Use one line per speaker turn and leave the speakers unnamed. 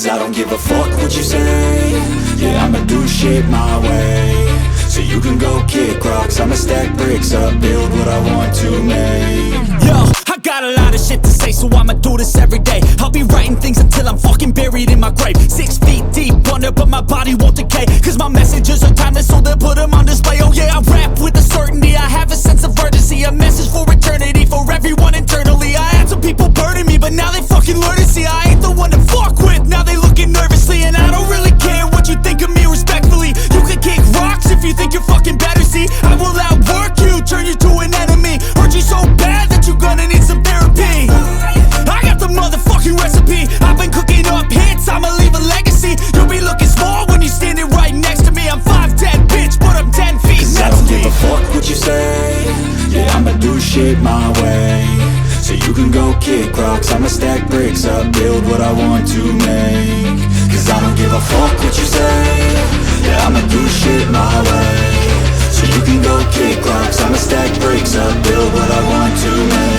Cause I don't give a fuck what you say. Yeah, I'ma do shit my way. So you can go kick rocks, I'ma stack bricks up, build what I want to make.
Yo, I got a lot of shit to say, so I'ma do this every day. I'll be writing things until I'm fucking buried in my grave. 6 feet deep under, but my body won't decay. Cause my messages are timeless, so they'll put them on display. Oh yeah, I rap with a certainty, I have a sense of urgency. A message for eternity, for everyone internally. I had some people burning me, but now they fucking learn to see I ain't the one to fuck with, now they looking nervously. And I don't really care what you think of me, respectfully. You can kick rocks if you think you're fucking better, see. I will outwork you, turn you to an enemy. Hurt you so bad that you're gonna need some therapy. I got the motherfucking recipe, I've been cooking up hits, I'ma leave a legacy. You'll be looking small when you're standing right next to me. I'm 5'10", bitch, but I'm 10 feet
Cause
next
I don't
to me.
give a fuck what you say. Yeah, I'ma do shit my way. So you can go kick rocks, I'ma stack bricks up, build what I want to make. Cause I don't give a fuck what you say. Yeah, I'ma do shit my way. So you can go kick rocks, I'ma stack bricks up, build what I want to make.